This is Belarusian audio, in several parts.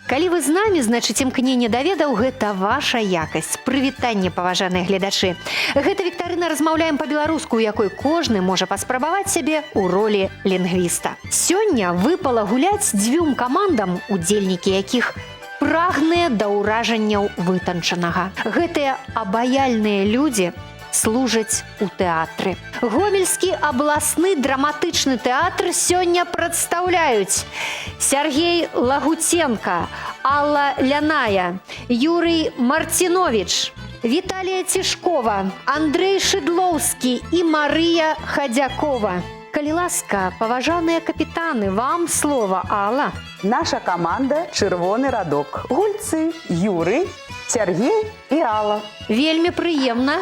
Калі вы з намі, значыць, імкненне да ведаў – гэта ваша якасць. Прывітанне, паважаныя гледачы. Гэта віктарына «Размаўляем па-беларуску», у якой кожны можа паспрабаваць сябе ў ролі лінгвіста. Сёння выпала гуляць дзвюм камандам, удзельнікі якіх прагныя да ўражанняў вытанчанага. Гэтыя абаяльныя людзі служаць у тэатры. Гомельскі абласны драматычны тэатр сёння прадстаўляюць Сергей Лагутенко, Алла Ляная, Юрий Мартинович, Віталія Цішкова, Андрей Шыдлоўскі і Марыя Хадзякова. Калі ласка, паважаныя капітаны, вам слова, Алла. Наша команда «Чырвоны радок». Гульцы Юрий, Сергей и Алла. Вельмі прыемна.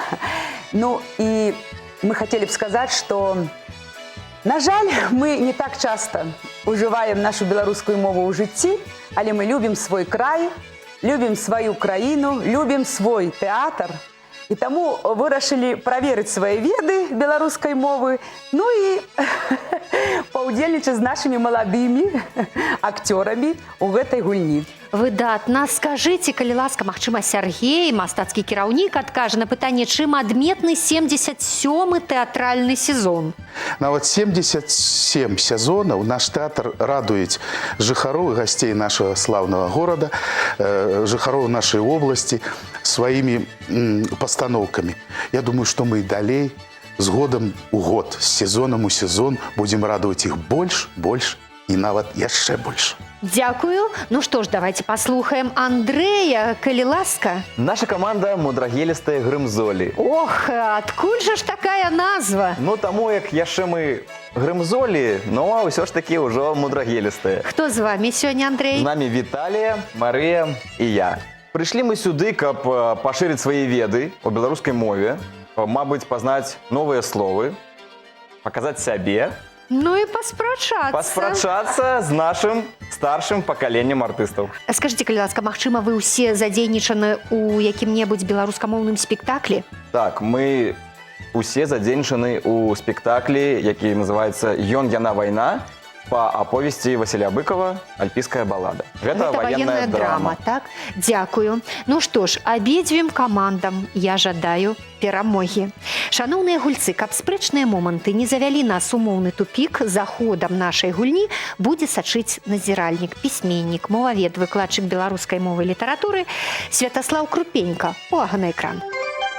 Ну и мы хотели бы сказать, что, на жаль, мы не так часто уживаем нашу белорусскую мову ў жыцці, але мы любим свой край, любим свою краіну, любим свой театр. И тому вырашили проверить свои веды белорусской мовы, ну и паўдзельнічаць з нашими молодыми актерами у гэтай гульні. Выдатна. Скажыце, калі ласка, магчыма, Сергей, мастацкі кіраўнік, адкажа на пытанне, чым адметны 77-й тэатральны сезон. Нават 77 сезонаў наш тэатр радуюць жыхароў і гасцей нашага слаўнага горада, жыхароў нашай обласці сваімі пастаноўкамі. Я думаю, што мы далей з годам у год, з сезонам у сезон будзем радаваць іх больш і нават яшчэ больш. Дякую. Ну что ж, давайте послухаем Андрея, калі ласка. Наша команда «Мудрагелістыя грымзолі». Ох, адкуль жа ж такая назва? Ну, таму як яшчэ мы грымзолі, но ўсё ж такі ўжо мудрагелістыя. Хто з вами сёння, Андрей? З намі Віталія, Марыя і я. Прыйшлі мы сюды, каб пашырыць свае веды о беларускай мове, мабыць, пазнаць новыя словы, паказаць сябе. Ну и паспрачацца. Паспрачацца з нашым старшым пакаленнем артыстаў. Скажыце, калі ласка, магчыма, вы ўсе задзейнічаны ў якім-небудзь беларускамоўным спектаклі? Так, мы усе задзейнічаны ў спектаклі, які называецца «Ён, яна, вайна», па аповесці Васіля Быкова «Альпійская балада». Гэта ваенная драма. Так? Дзякую. Ну што ж, абедзвюм камандам я жадаю перамогі. Шаноўныя гульцы, каб спрэчныя моманты не завялі нас умоўны тупік, за ходам нашай гульні будзе сачыць назіральнік, пісьменнік, мовавед, выкладчык беларускай мовы і літаратуры Святаслаў Крупенька. Увага на экран.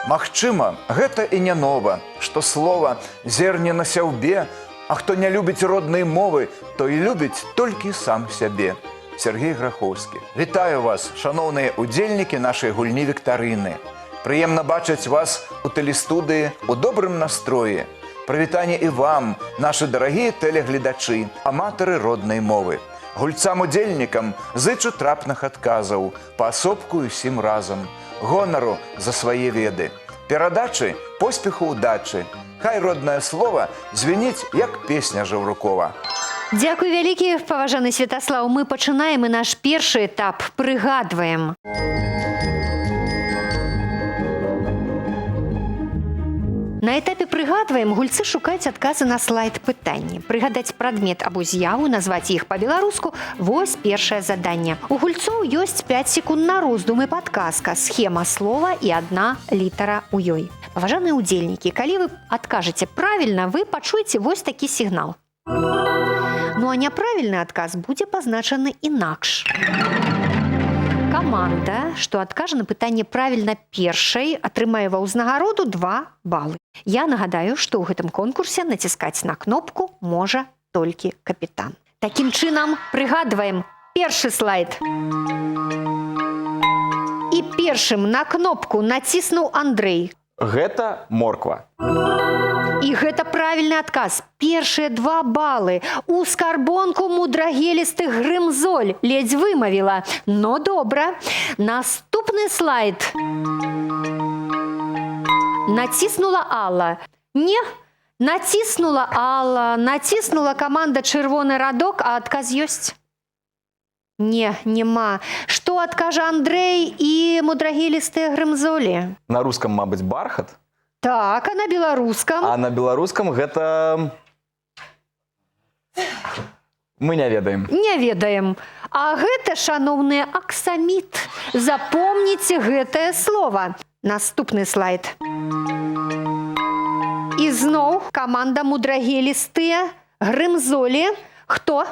Магчыма, гэта і не нова, што слова зерне на сяўбе, а хто не любіць роднай мовы, той любіць толькі сам сябе. Сергей Грахоўскі. Вітаю вас, шаноўныя удзельнікі нашай гульні віктарыны. Прыемна бачыць вас у тэлестудыі у добрым настроі. Прывітанне і вам, нашы дарагія тэлегледачы, аматары роднай мовы. Гульцам-удзельнікам зычу трапных адказаў, паасобку і ўсім разам. Гонару за свае веды. Перадачы, поспеху удачы. Хай роднае слово звініць, як песня Жаўрукова. Дзякуй вялікі, паважаны Святаслаў. Мы пачынаем і наш першы этап прыгадваем. На этапе прыгадваем гульцы шукаюць адказы на слайд пытанні. Прыгадаць прадмет або з'яву, назваць іх па-беларуску – вось першае заданне. У гульцоў ёсць 5 секунд на роздум і падказка, схема слова і адна літара ў ёй. Паважаныя удзельнікі, калі вы адкажаце правільна, вы пачуеце вось такі сігнал. Ну а няправільны адказ будзе пазначаны інакш. Каманда, што адкажа на пытанне правільна першай, атрымае ва ўзнагароду 2 балы. Я нагадаю, што ў гэтым конкурсе націскаць на кнопку можа толькі капітан. Такім чынам, прыгадваем першы слайд. І першым на кнопку націснуў Андрей. Гэта морква. І гэта правільны адказ. Першыя 2 балы. У скарбонку мудрагелістых грымзоль. Ледзь вымавіла. Но добра. Наступны слайд. Націснула Алла. Не, Націснула Алла, націснула каманда «Чырвоны радок», а адказ ёсць? Не, нема. Што адкажа Андрэй і мудрагілістыя грымзолі? На русском, мабыць, бархат. Так, а на беларускам? А на беларускам гэта... Мы не ведаем. Не ведаем. А гэта, шаноўныя, аксаміт. Запомніце гэтае слова. Наступны слайд. І зноў каманда мудрагелістыя грымзолі. Хто?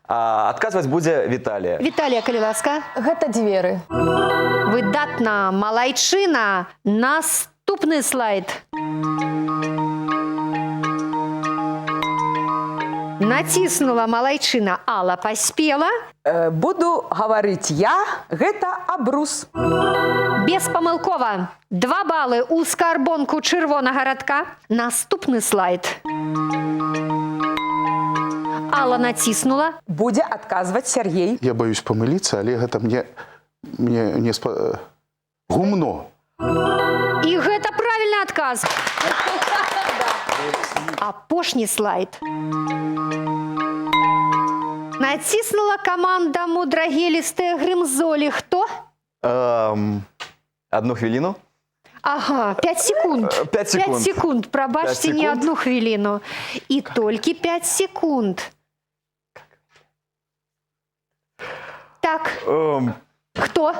Адказваць будзе Віталія. Віталія, калі ласка. Гэта дзверы. Выдатна, малайчына. Наступны слайд. Націснула малайчына. Алла паспела. Буду гаварыць я, гэта абрус. Беспамылкова. 2 балы ў скарбонку чырвонага радка. Наступны слайд. Алла націснула. Будзе адказваць Сергей. Я боюсь памыліцца, але гэта мне гумно. І гэта правільны адказ. Апошні слайд. Націснула каманда мудрагелістыя грымзолі. Хто? Одну хвіліну. Ага, 5 секунд. 5 секунд. 5 секунд. Прабачце, 5 не секунд. 1 хвіліну. І толькі 5 секунд. Так, хто?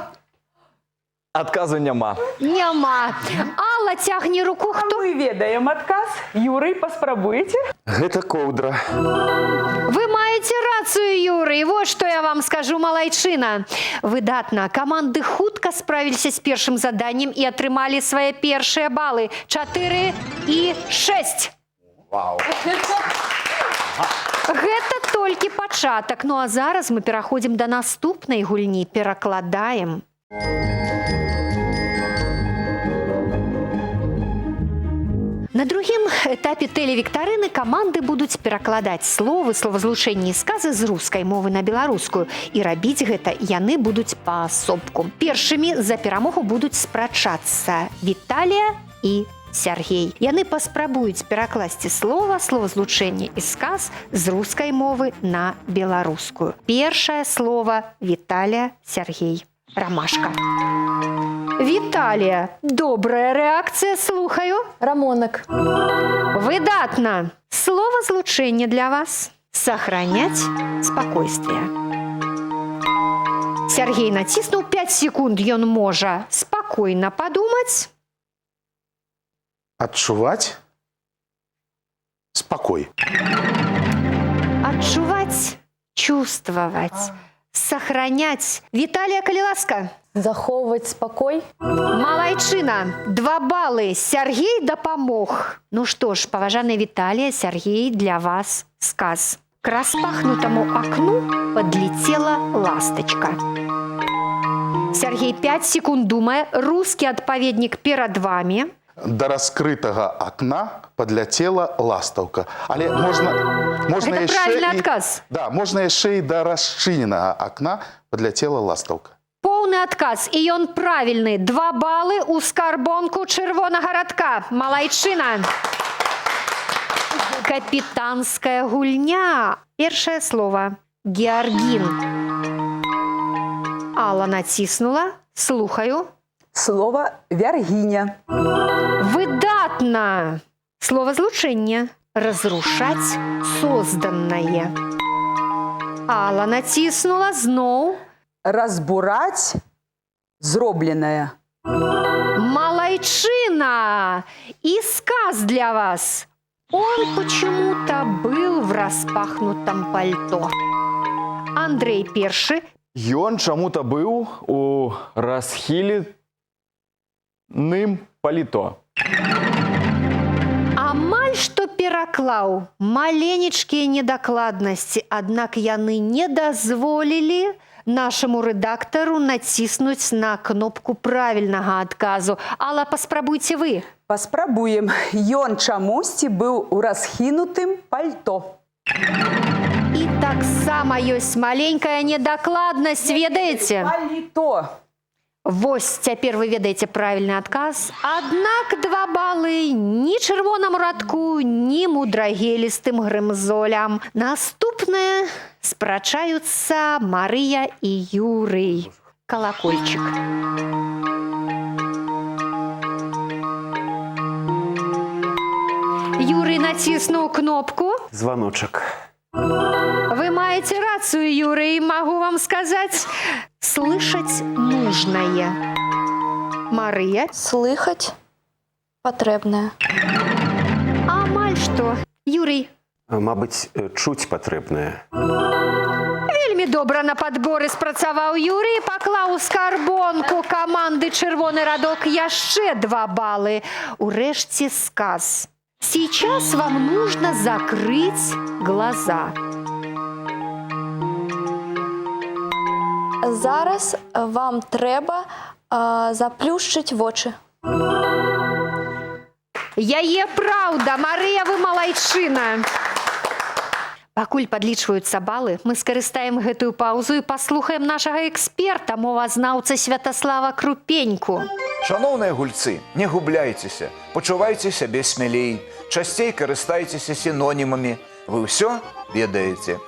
Адказу няма. Няма. Алла, цягне руку. Хто? Мы ведаем адказ. Юрый, паспрабуеце? Гэта коўдра. Вы маеце рацыю, Юрый. Вот што я вам скажу, малайчына. Выдатна. Каманды хутка справіліся з першым заданнем і атрымалі свае першыя балы. 4 і 6. Вау. Гэта толькі пачатак. Ну а зараз мы пераходзім да наступнай гульні. Перакладаем. На другім этапе тэлевіктарыны каманды будуць перакладаць словы, словазлучэнні і сказы з рускай мовы на беларускую. І рабіць гэта яны будуць паасобку. Першымі за перамогу будуць спрачацца Віталія і Сергей. Яны паспрабуюць перакласці слова, словазлучэнне і сказ з рускай мовы на беларускую. Першае слова Віталія, Сергей. Ромашка. Віталія, добрая рэакцыя, слухаю. Рамонак. Выдатна. Словазлучэнне для вас. Сохранять спокойствие. Сергей націснуў 5 секунд. Ён можа спакойна падумаць. Адчуваць спакой. Адчуваць, чувствовать, сохранять. Віталія, калі ласка. Захоўваць спакой. Малайчына, 2 балы. Сергей дапамог. Ну што ж, паважаны Віталія, Сергей, для вас сказ. К распахнутому окну подлетела ласточка. Сергей 5 секунд думае. Русский адпаведнік перад вами. Да раскрытага акна падляцела ластаўка. Але можна Гэта правільны адказ. Да, можна яшчэ і да расчыненага акна падляцела ластаўка. Поўны адказ, і ён правільны. 2 балы ў скарбонку чырвонага радка. Малайчына. Капітанская гульня. Першае слово. Геаргін. Алла націснула. Слухаю. Слово вяргіня. Выдатна. Словазлучэнне. Разрушаць созданнае. Алла націснула зноў. Разбураць зробленае. Малайчына! И сказ для вас. Он почему-то был в распахнутом пальто. Андрей першы. Ён чаму-то быў у расхіленым паліто. Амаль што пераклаў. Маленечкія недакладнасці, аднак яны не дазволілі нашаму рэдактару націснуць на кнопку правільнага адказу. Алла, паспрабуйце вы. Паспрабуем. Ён чамусьці быў у расхінутым пальто. І таксама ёсць маленькая недакладнасць, ведаеце? Паліто. Вось цяпер вы ведаеце правільны адказ. Аднак 2 балы ні чырвонаму радку, ні мудрагелістым грымзолям. Наступнае спрачаюцца Марыя і Юрый. Калакольчык. Юрый націснуў кнопку. Звоночек. Вы маете рацию, Юрий, могу вам сказать. Слышать нужное. Мария. Слыхать патрэбнае. Амаль что? Юрий. Мабыць, чуць патрэбнае. Вельмі добра на падборы спрацаваў Юрий, паклаў у скарбонку каманды «Чырвоны радок» яшчэ 2 балы. Урэшце сказ. Сейчас вам нужно закрыть глаза. Зараз вам трэба заплюшчыць вочы. Яе праўда, Марыя, вы малайчына. Пакуль падлічваюцца балы, мы скарыстаем гэтую паузу і паслухаем нашага эксперта, мовазнаўца Святаслава Крупеньку. Шановныя гульцы, не губляйцеся, пачувайце сябе смялей, часцей карыстайцеся сінонімамі. Вы ўсё ведаеце.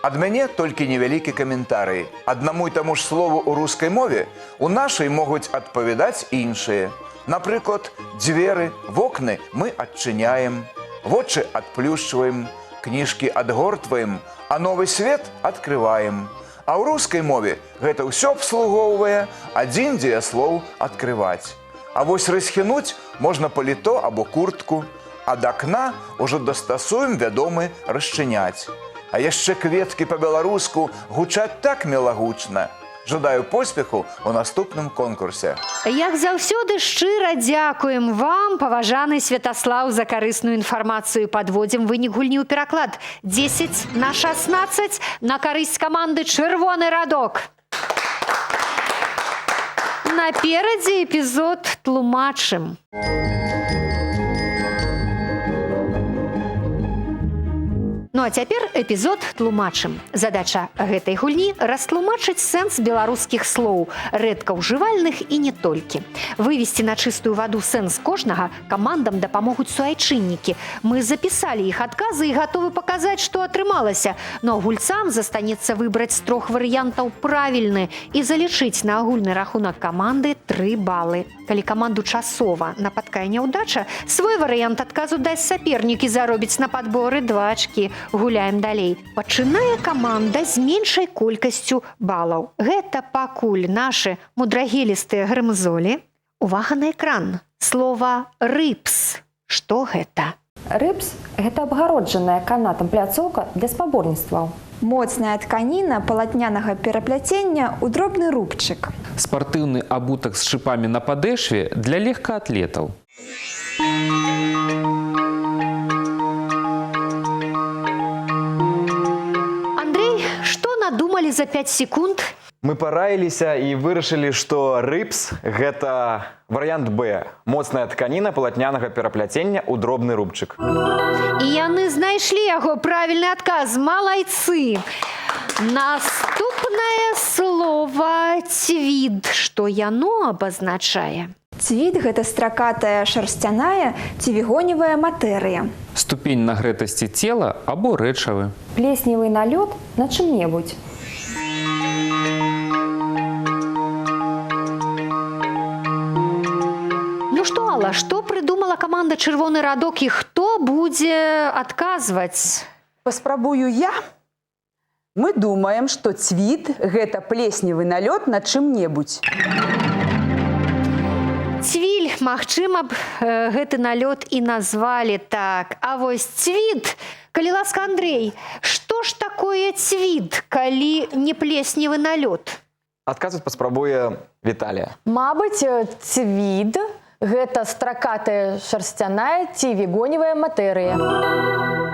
Ад мяне толькі невялікі каментарый. Аднаму і таму ж слову ў рускай мове у нашай могуць адпавядаць іншыя. Напрыклад, дзверы, вокны мы адчыняем, вочы адплюшчваем, кніжкі адгортваем, а новы свет адкрываем. А ў рускай мове гэта ўсё абслугоўвае адзін дзеяслоў адкрываць. А вось расхінуць можна паліто або куртку, ад акна ўжо дастасуем вядомы расчыняць. А яшчэ кветкі па-беларуску гучаць так мілагучна. Жадаю поспеху ў наступным конкурсе. Як заўсёды шчыра дзякуем вам, паважаны Святаслаў, за карысную інфармацыю. Падводзім вынік гульні ў пераклад. 10-16 на карысць каманды «Чырвоны радок». Наперадзе эпізод тлумачым. Ну а цяпер эпізод тлумачым. Задача гэтай гульні – растлумачыць сэнс беларускіх слоў, рэдка ўжывальных і не толькі. Вывесці на чыстую ваду сэнс кожнага камандам дапамогуць суайчыннікі. Мы запісалі іх адказы і гатовы паказаць, што атрымалася. Но гульцам застанецца выбраць з 3 варыянтаў правільны і залічыць на агульны рахунак каманды 3 балы. Калі каманду часова напаткае няўдача, свой варыянт адказу дасць сапернік і заробіць на падборы 2 ачкі. Гуляем далей. Пачынае каманда з меншай колькасцю балаў. Гэта пакуль нашы мудрагелістыя грымзолі. Увага на экран. Слова «рыпс». Што гэта? Рыпс – гэта абгароджаная канатам пляцоўка для спаборніцтваў. Моцная тканіна палатнянага перапляцення ў дробны рубчык. Спартыўны абутак з шыпамі на падэшве для легкаатлетаў. Думалі за 5 секунд. Мы параіліся і вырашылі, што рыпс – гэта варыянт Б. Моцная тканіна палатнянага перапляцення ў дробны рубчык. І яны знайшлі яго правільны адказ. Малайцы! Наступнае слово «цвід». Што яно абазначае? Цвід – гэта стракатая шарсцяная ці вігоневая матэрыя. Ступень нагрэтасці цела або рэчавы. Плесневы налёт на чым-небудзь. Ну што, Алла, што прыдумала каманда «Чырвоны радок» і хто будзе адказваць? Паспрабую я. Мы думаем, што цвід – гэта плесневы налёт на чым-небудзь. Цвіль, магчыма б, гэты налёт і назвалі так. А вось цвід, калі ласка, Андрей, што ж такое цвід, калі не плесневы налёт? Адказваць паспрабуе Віталія. Мабыць, цвід – гэта стракатая шарсцяная ці вігоневая матэрыя.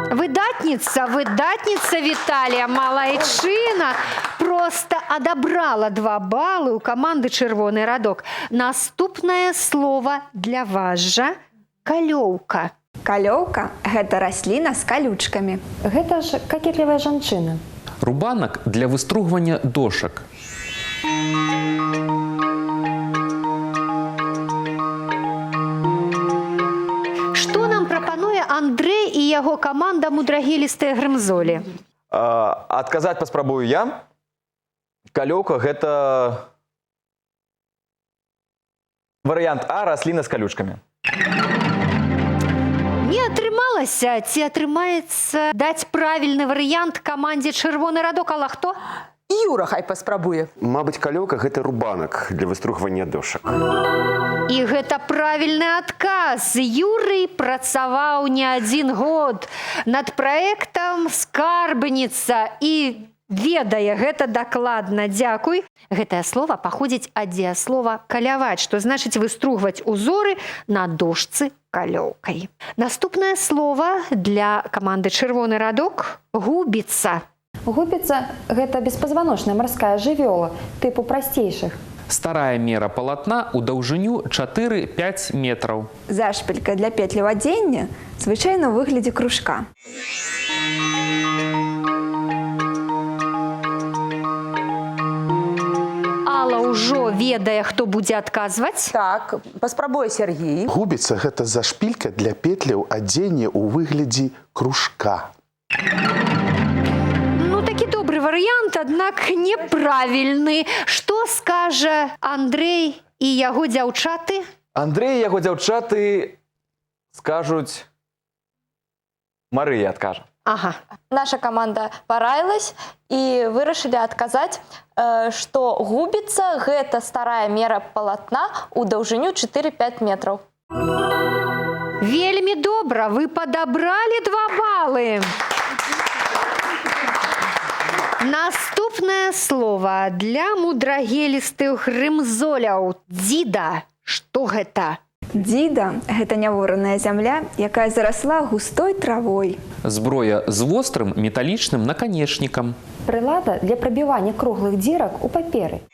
Выдатніца, Віталія, малайчына, проста адабрала 2 балы ў каманды «Чырвоны радок». Наступнае слово для вас жа – калёўка. Калёўка – гэта расліна з калючкамі. Гэта ж какетлівая жанчына. Рубанак для выстругвання дошак. або каманда мудрагелістыя грымзолі? Адказаць паспрабую я. Калёўка – гэта варыянт А – расліна з калючкамі. Не атрымалася. Ці атрымаецца даць правільны варыянт камандзе «Чырвоны радок», але хто? Юра хай паспрабуе. Мабыць, калёўка гэта рубанак для выстругвання дошак. І гэта правільны адказ. Юрый працаваў не адзін год над праектам «Скарбніца» і ведае гэта дакладна. Дзякуй. Гэтае слова паходзіць ад дзеяслова «каляваць», што значыць выстругваць узоры на дошцы калёўкай. Наступнае слова для каманды «Чырвоны радок» – «губіцца». Губіца – гэта беспазваночная марская жывёла, тыпу прасцейшых. Старая мера палатна ў даўжыню 4-5 метраў. Зашпілька для петлі адзення звычайна ў выглядзе кружка. Алла ўжо ведае, хто будзе адказваць. Так, паспрабуе Сергей. Губіца – гэта зашпілька для петляў адзення ў выглядзе кружка. Такі добры варыянт, аднак неправільны. Што скажа Андрэй і яго дзяўчаты? Андрэй і яго дзяўчаты скажуць... Марыя адкажа. Ага. Наша команда параилась и вырашили отказать, что губица – это старая мера полотна у даўжыню 4-5 метров. Вельмі добра, вы падабралі 2 балы. Наступнае слово для мудрагелістых грымзоляў. Дзіда. Што гэта? Дзіда – гэта нявораная зямля, якая зарасла густой травой. Зброя з вострым металічным наканечнікам. Прылада для прабівання круглых дзірак у паперы.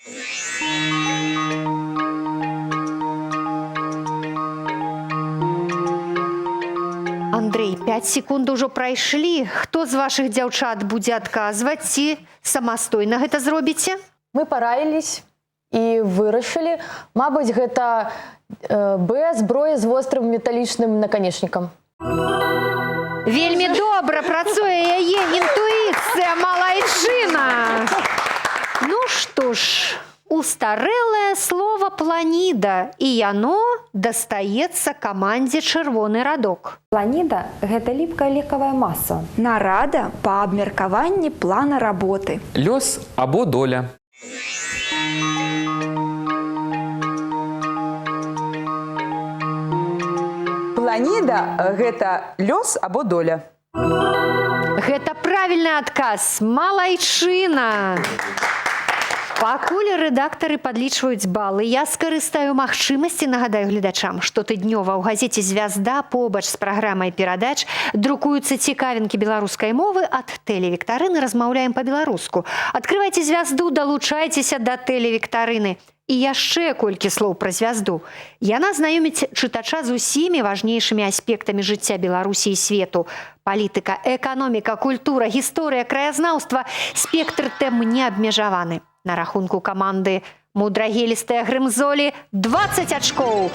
Андрей, 5 секунд ужо прайшлі. Хто з вашых дзяўчат будзе адказваць, ці самастойна гэта зробіце? Мы параились и вырашили, мабыць, гэта Б – зброя з вострым металічным наканечнікам. Вельмі добра працуе яе інтуіцыя, малайчына. Ну што ж, устарэлае слово «планіда», і яно дастаецца камандзе «Чырвоны радок». Планіда – гэта ліпкая лекавая маса. Нарада па абмеркаванні плана работы. Лёс або доля. Планіда – гэта лёс або доля. Гэта правільны адказ. Малайчына. Пакуль рэдактары падлічваюць балы, я скарыстаю магчымасці, нагадаю гледачам, штотыднёва ў газеце «Звязда» побач з праграмай перадач друкуюцца цікавінкі беларускай мовы ад тэлевіктарыны «Размаўляем па-беларуску». Адкрывайце «Звязду», далучайцеся да тэлевіктарыны. І яшчэ колькі слоў пра «Звязду». Яна знаёміць чытача з усімі важнейшымі аспектамі жыцця Беларусі і свету. Палітыка, эканоміка, культура, гісторыя, краязнаўства. Спектр тэм не абмежаваны. На рахунку каманды «Мудрагелістыя грымзолі» 20 ачкоў.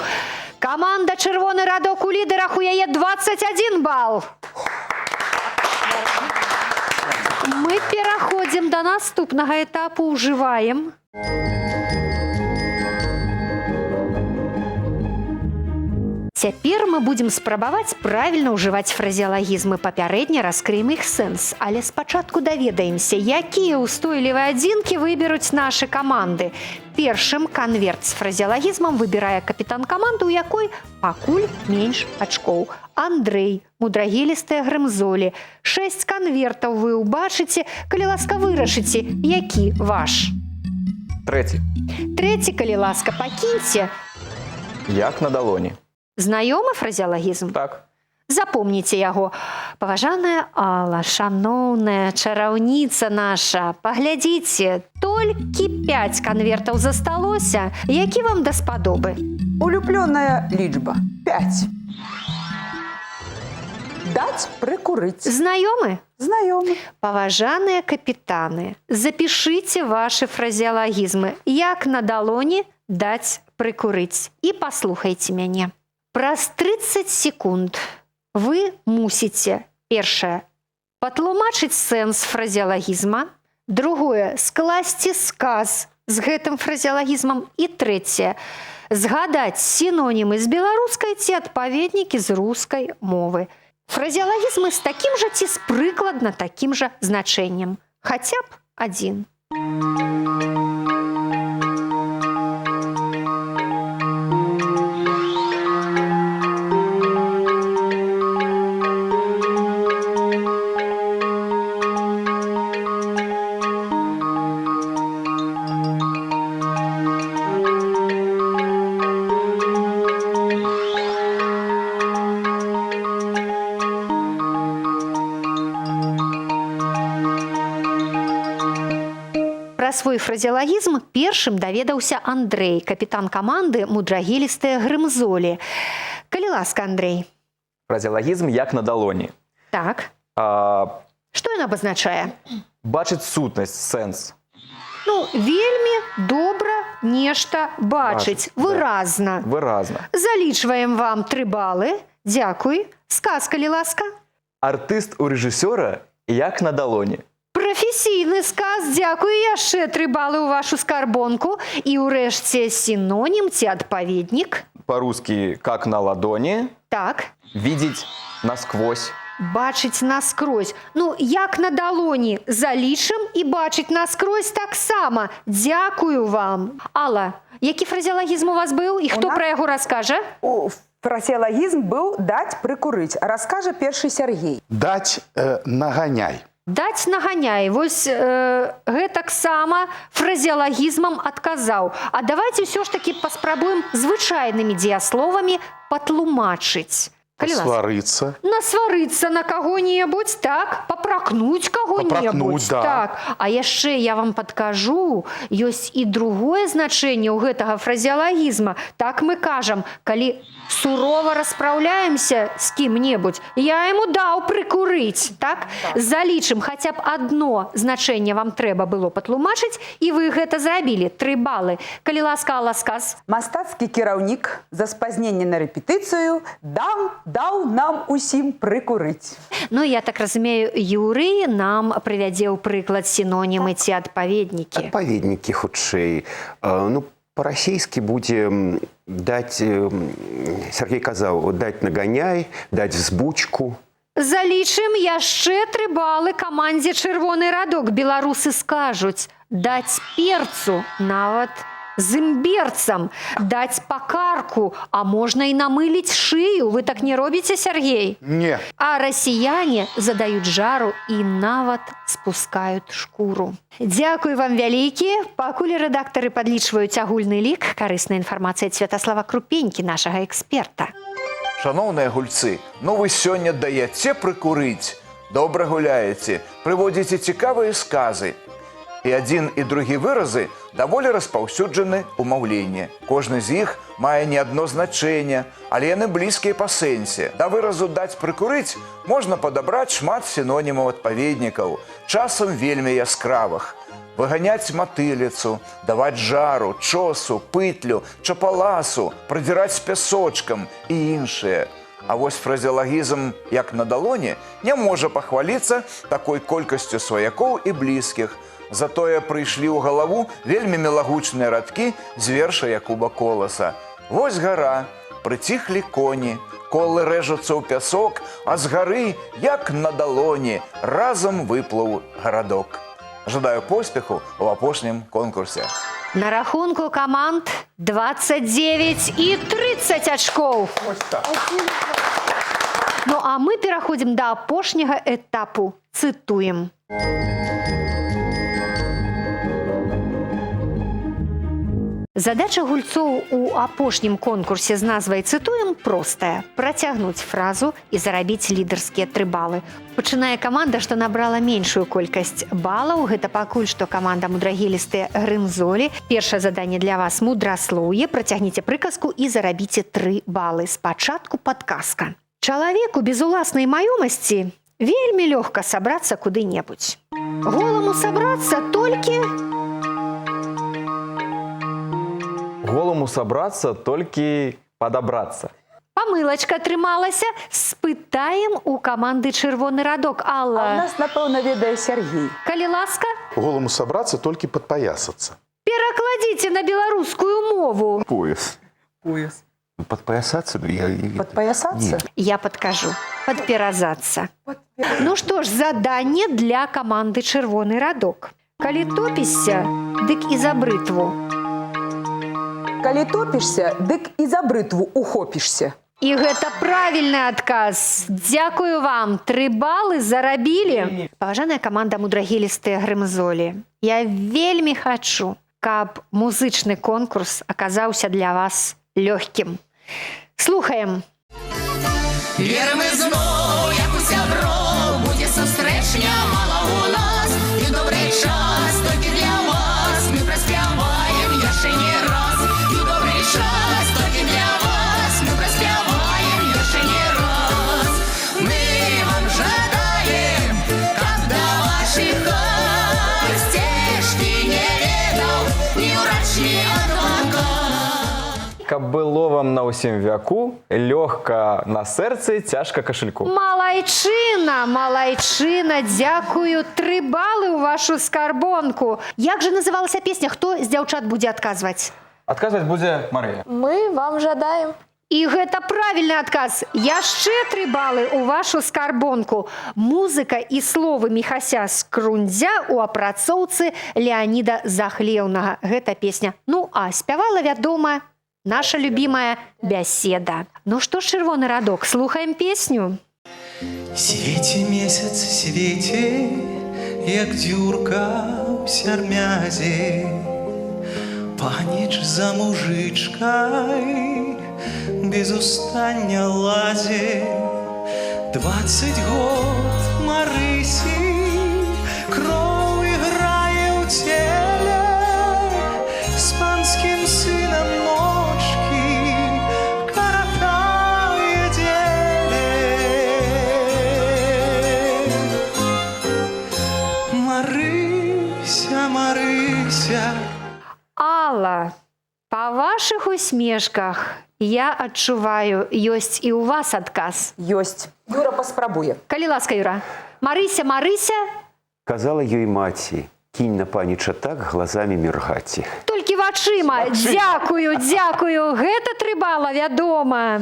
Каманда «Чырвоны радок» у лідарах, у яе 21 бал. Мы пераходзім да наступнага этапу, ужываем. Цяпер мы будзем спрабаваць правільна ўжываць фразеалагізмы. Папярэдне раскрыем іх сэнс. Але спачатку даведаемся, якія ўстойлівыя адзінкі выберуць нашы каманды. Першым канверт з фразеалагізмам выбірае капітан каманды, у якой пакуль менш ачкоў. Андрэй, мудрагелістыя грымзолі. 6 канвертаў вы ўбачыце, калі ласка вырашыце, які ваш. Трэці. Трэці, калі ласка, пакіньце. Як на далоні. Знаёмы фразеалагізм? Так. Запомніце яго. Паважаная Алла, шаноўная чараўніца наша, паглядзіце, толькі 5 канвертаў засталося. Які вам даспадобы? Улюблёная лічба – 5. Даць прыкурыць. Знаёмы? Знаёмы. Паважаныя капітаны, запішыце вашы фразеалагізмы. Як на далоні даць прыкурыць. І паслухайце мяне. Праз 30 секунд вы мусіце Першае – патлумачыць сэнс фразеалагізма. Другое – скласці сказ з гэтым фразеалагізмам. І трэцяе – згадаць сінонімы з беларускай ці адпаведнікі з рускай мовы. Фразеалагізмы з такім жа ці з прыкладна такім жа значэннем. Хаця б адзін. Пра свой фразеалагізм першым даведаўся Андрэй, капітан каманды мудрагелістыя грымзолі. Калі ласка, Андрэй. Фразеалагізм як на далоні. Так. А, Што ён абазначае? бачыць сутнасць, сэнс. Ну, вельмі добра нешта бачыць. Бачыць, да. Выразна. Выразна. Залічваем вам 3 балы. Дзякуй. Сказ, калі ласка. Артыст у рэжысёра як на далоні. Прафесійны сказ. Дзякуй. Яшчэ 3 балы ў вашу скарбонку. І ўрэшце сінонім ці адпаведнік. По-русски как на ладони. Так. Видеть насквозь. Бачыць наскрозь. Ну, як на далоні. Залічым і бачыць наскрозь таксама. Дзякую вам. Алла, які фразеалагізм у вас быў і хто нас- пра яго раскажа? Фразеалагізм быў «даць прыкурыць». Раскажа першы Сергей. Дать наганяй. Даць наганяй. Вось гэтаксама фразеалагізмам адказаў. А давайте ўсё ж такі паспрабуем звычайнымі дзеясловамі патлумачыць. Калі ласка. Сварыцца. Насварыцца на каго-небудзь, так, папракнуць каго-небудзь. Папракнуць, да. Так. А яшчэ я вам падкажу, ёсць і другое значэнне ў гэтага фразеалагізма. Так мы кажам, калі сурова распраўляемся з кім-небудзь, я яму даў прыкурыць, так? Залічым хаця б одно значэнне вам трэба было патлумачыць, і вы гэта зрабілі. 3 балы. Калі ласка, Алла, сказ. Мастацкі кіраўнік за спазненне на рэпетыцыю даў нам усім прыкурыць. Ну, я так разумею, Юрый нам прывядзе ў прыклад сінонімы ці адпаведнікі. Адпаведнікі хутчэй. Ну, па-расейскі будзе даць, Сергей казаў, даць наганяй, даць взбучку. Залічым яшчэ 3 балы камандзе «Чырвоны радок». Беларусы скажуць даць перцу, нават з імберцам, даць пакарку, а можна і намыліць шыю. Вы так не робіце, Сергей? Не. А расіяне задаюць жару і нават спускаюць шкуру. Дзякуй вам вялікі. Пакуль рэдактары падлічваюць агульны лік, карысная інфармацыя ад Святаслава Крупенькі, нашага эксперта. Шановныя гульцы, ну вы сёння даяце прыкурыць, добра гуляеце, прыводзіце цікавыя сказы. І адзін і другі выразы даволі распаўсюджаны ў маўленні. Кожны з іх мае не адно значэнне, але яны блізкія па сэнсе. Да выразу «даць прыкурыць» можна падабраць шмат сінонімаў адпаведнікаў, часам вельмі яскравых. Выганяць матыліцу, даваць жару, чосу, пытлю, чапаласу, прадзіраць пясочкам і іншыя. А вось фразеалагізм «як на далоні» не можа пахваліцца такой колькасцю сваякоў і блізкіх. Затое прыйшлі ў галаву вельмі мілагучныя радкі з верша Якуба Коласа. Вось гара, прыціхлі коні, колы рэжуцца ў пясок, а з гары, як на далоні, разам выплыў гарадок. Жадаю поспеху ў апошнім конкурсе. На рахунку команд 29 і 30 ачкоў. Ну а мы пераходзім да апошняга этапу. Цытуем. Задача гульцоў у апошнім конкурсе з назвай «Цытуем» простая – працягнуць фразу і зарабіць лідарскія 3 балы. Пачынае каманда, што набрала меншую колькасць балаў. Гэта пакуль што каманда мудрагелістыя грымзолі. Першае заданне для вас – мудраслоўе. Працягніце прыказку і зарабіце 3 балы. Спачатку падказка. Чалавеку без уласнай маёмасці вельмі лёгка сабрацца куды-небудзь. Голаму сабрацца толькі... Голому собраться, только подобраться. Па Памылачка атрымалася. Спытаем у каманды «Чырвоны радок». А у Алла, нас, напэўна, ведае Сергей. калі ласка, Голому собраться, только подпоясаться. перакладзіце на беларускую мову. Пояс. Пояс. Подпоясаться? Подпоясаться? Нет. Я подкажу. Подперазаться. Ну что ж, задание для команды «Чырвоны радок». Калі топішся, дык і за брытву. Калі топішся, дык і за брытву ухопішся. І гэта правільны адказ. Дзякую вам. 3 балы зарабілі. Паважаная каманда мудрагелістыя грымзолі, я вельмі хачу, каб музычны конкурс аказаўся для вас лёгкім. Слухаем. Віримо знову, як у сябро, буде сустречня мала у нас. І добрий час, тільки для вас, ми проспіваємо я ще не раз. І добрий час, тільки для вас, ми проспіваємо я ще не раз. Ми вам жадаємо, как до ваших хат, стежки не ведал, ни врач, ни адвокат. Каб было вам на ўсім вяку, лёгка на сэрцы, цяжка кашельку. Малайчына, малайчына, дзякую. 3 балы ў вашу скарбонку. Як жа называлася песня? Хто з дзяўчат будзе адказваць? Адказваць будзе Марыя. Мы вам жадаем. І гэта правільны адказ. Яшчэ 3 балы ў вашу скарбонку. Музыка і словы Міхася Скрундзя у апрацоўцы Леаніда Захлеўнага. Гэта песня. Ну, а спявала, вядома, наша любимая бяседа. Ну што ж, «Чырвоны радок», слухаем песню. Свеце месяц, свеце, як дзюрка ў сярмязе. Паніч за мужычкай без устання лазе. 20 год Марысі, кроў іграе ў целе, з панскім сынам ночкі каратае дзеле. Марыся, Марыся. Алла, па вашых усмешках я адчуваю, ёсць і ў вас адказ. Ёсць. Юра паспрабуе. Калі ласка, Юра. Марыся, Марыся, Казала ёй маці, кинь на паніча так глазами міргаці. толькі вачыма. Дзякую, дзякую. Гэта 3 бала, вядома.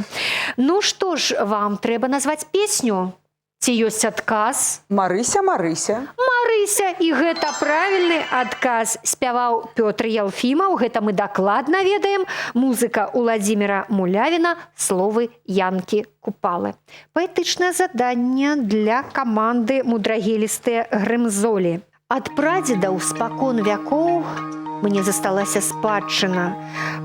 Ну што ж, вам трэба назваць песню. Ці ёсць адказ? Марыся, Марыся. Марыся, і гэта правільны адказ. Спяваў Пётр Елфімаў, гэта мы дакладна ведаем. Музыка Уладзіміра Мулявіна, словы Янкі Купалы. Паэтычнае заданне для каманды мудрагелістыя грымзолі. Ад прадзедаў спакон вякоў мне засталася спадчына.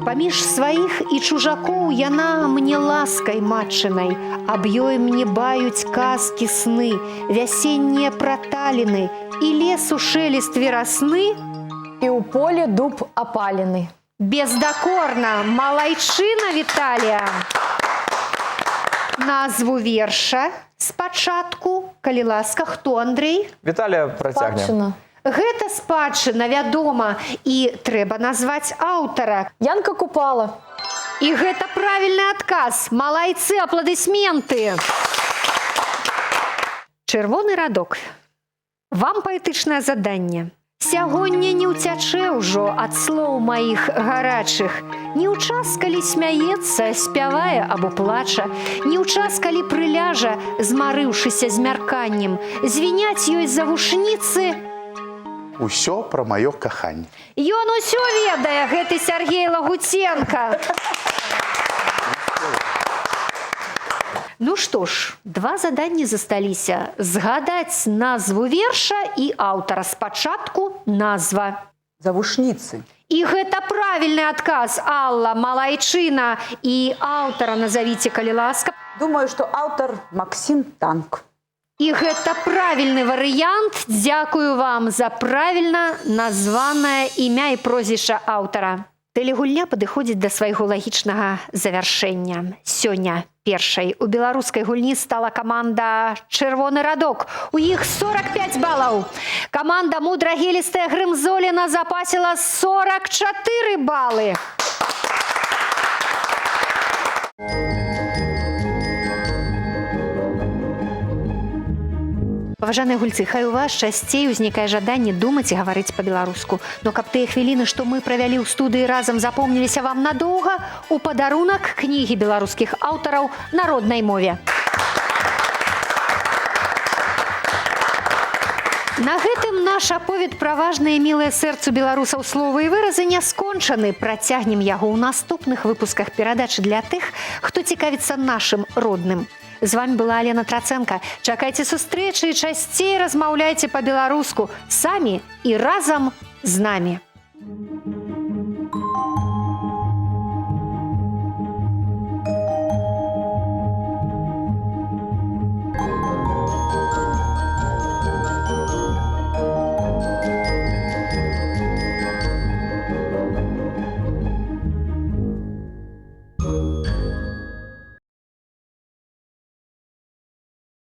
Паміж сваіх і чужакоў яна мне ласкай матчынай. Аб ёй мне баюць казкі сны, вясеннія праталіны і лесу шелест верасны. І ў поле дуб апалены. Бездакорна, малайчына Віталія. Назву верша спачатку, калі ласка, хто, Андрэй? Віталія працягне. Спадчына. Гэта спадчына, вядома, і трэба назваць аўтара. Янка Купала. І гэта правільны адказ. Малайцы, апладысменты. «Чырвоны радок». Вам паэтычнае заданне. Сягоння не ўцячэ ўжо ад слоў маіх гарачых. Не ў час, калі смяецца, спявае або плача, не ў час, калі прыляжа, змарыўшыся змярканнем, звіняць ёй за вушніцы. Усё про маё каханне. Ён усё ведае, гэты Сергей Лагутенко. Ну што ж, 2 заданні засталіся. Згадаць назву верша і аўтара. Спачатку назва. Завушніцы. І гэта правільны адказ. Алла, малайчына. І аўтара назавіце, калі ласка. Думаю, што аўтар Максім Танк. І гэта правільны варыянт. Дзякую вам за правільна названае імя і прозвішча аўтара. Тэлегульня падыходзіць да свайго лагічнага завяршэння. Сёння першай у беларускай гульні стала каманда «Чырвоны радок». У іх 45 балаў. Каманда мудрагелістая грымзолі назапасіла 44 балы. Паважаныя гульцы, хай у вас часцей узнікае жаданне думаць і гаварыць па-беларуску. Но каб тыя хвіліны, што мы правялі ў студыі разам, запомніліся вам надоўга, у падарунак кнігі беларускіх аўтараў на роднай мове. На гэтым наш аповед пра важныя мілыя сэрцу беларусаў словы і выразы не скончаны. Працягнем яго ў наступных выпусках перадачы для тых, хто цікавіцца нашым родным. З вами была Алена Траценко. Чакайце сустрэчы і часцей размаўляйце па-беларуску самі і разам з намі.